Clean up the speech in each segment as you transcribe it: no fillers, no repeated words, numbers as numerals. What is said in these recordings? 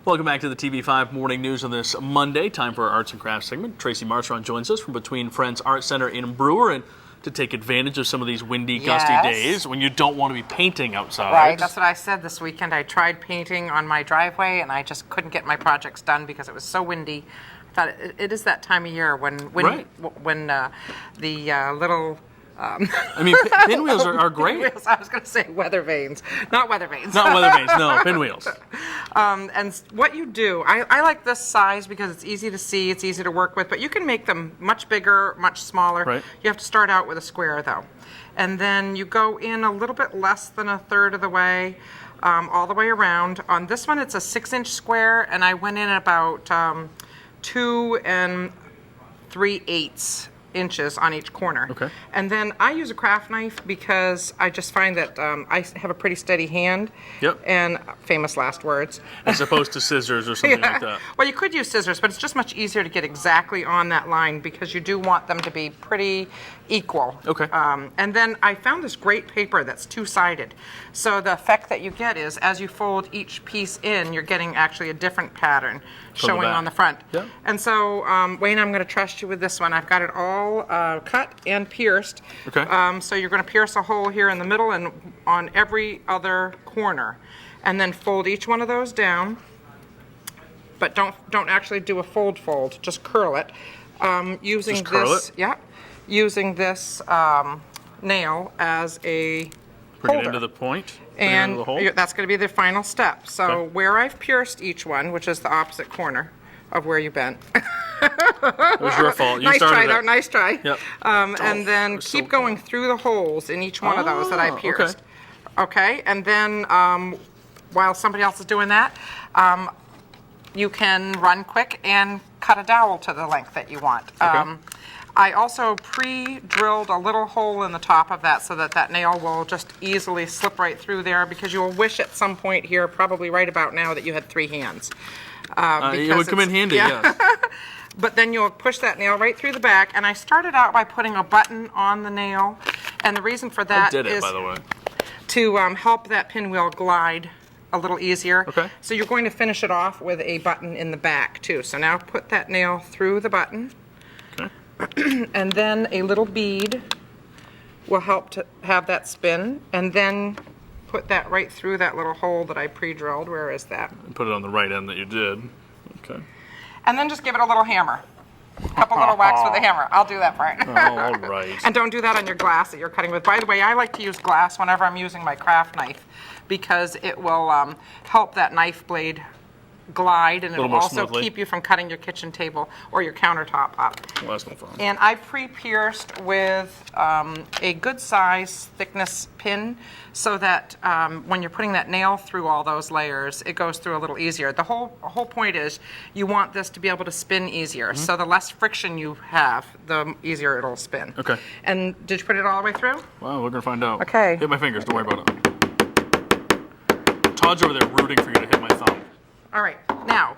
Welcome back to the TV5 Morning News on this Monday. Time for our Arts and Crafts segment. Tracy Marchand joins us from Between Friends Art Center in Brewer, and to take advantage of some of these windy, gusty days when you don't want to be painting outside. Right, that's what I said this weekend. I tried painting on my driveway, and I just couldn't get my projects done because it was so windy. I thought it is that time of year when the little... I mean, pinwheels are great. Pinwheels, I was going to say weather vanes. Not weather vanes. Not weather vanes, no, pinwheels. And what you do, I like this size because it's easy to see, it's easy to work with, but you can make them much bigger, much smaller. Right. You have to start out with a square, though. And then you go in a little bit less than a third of the way, all the way around. On this one, it's a 6-inch square, and I went in about 2 3/8 inches on each corner. Okay. And then I use a craft knife because I just find that I have a pretty steady hand. Yep. And famous last words. As opposed to scissors or something like that. Well, you could use scissors, but it's just much easier to get exactly on that line because you do want them to be pretty equal. Okay. And then I found this great paper that's two-sided. So the effect that you get is as you fold each piece in, you're getting actually a different pattern showing on the front. Yep. And so, Wayne, I'm going to trust you with this one. I've got it all cut and pierced. Okay. So you're going to pierce a hole here in the middle and on every other corner. And then fold each one of those down. But don't actually do a fold, just curl it. Using just curl this, it? yeah, using this nail as a Bring holder. it into the point. And the hole. that's going to be the final step. So Okay. where I've pierced each one, which is the opposite corner of where you bent. It was your fault. You Nice started try, it. though. Nice try. Yep. And then so keep going through the holes in each one of those that I okay. pierced. Okay. And then while somebody else is doing that, you can run quick and cut a dowel to the length that you want. Okay. I also pre-drilled a little hole in the top of that so that that nail will just easily slip right through there because you'll wish at some point here, probably right about now, that you had 3 hands. It would come in handy, yes. But then you'll push that nail right through the back, and I started out by putting a button on the nail, and the reason for that is by the way. to help that pinwheel glide a little easier. Okay. So you're going to finish it off with a button in the back too. So now put that nail through the button. Okay. And then a little bead will help to have that spin, and then put that right through that little hole that I pre-drilled. Where is that? Put it on the right end that you did. Okay. And then just give it a little hammer. A couple little whacks with a hammer. I'll do that part. Oh, all right. And don't do that on your glass that you're cutting with. By the way, I like to use glass whenever I'm using my craft knife because it will help that knife blade glide, and it will also keep you from cutting your kitchen table or your countertop up. Well, that's no fun. And I pre-pierced with a good size thickness pin so that when you're putting that nail through all those layers, it goes through a little easier. The whole point is you want this to be able to spin easier. So the less friction you have, the easier it'll spin. Okay. And did you put it all the way through? Well, we're going to find out. Okay. Hit my fingers. Don't worry about it. Todd's over there rooting for you to hit my thumb. All right, now,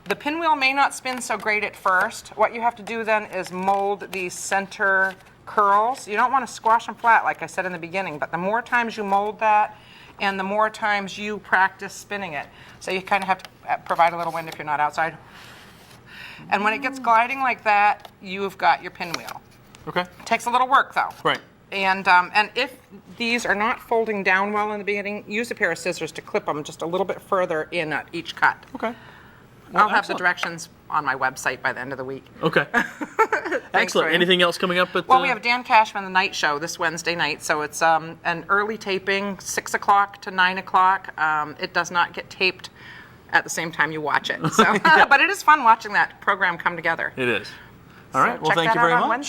the pinwheel may not spin so great at first. What you have to do then is mold these center curls. You don't want to squash them flat like I said in the beginning, but the more times you mold that and the more times you practice spinning it. So you kind of have to provide a little wind if you're not outside. And when it gets gliding like that, you've got your pinwheel. Okay. It takes a little work though. Right. And if these are not folding down well in the beginning, use a pair of scissors to clip them just a little bit further in at each cut. Okay. I'll have the directions on my website by the end of the week. Okay. Excellent. Ryan. Anything else coming up? Well, we have Dan Cashman, the night show, this Wednesday night. So it's an early taping, 6 o'clock to 9 o'clock. It does not get taped at the same time you watch it. So, but it is fun watching that program come together. It is. All right. So Well, check thank that you very out on much. Wednesday.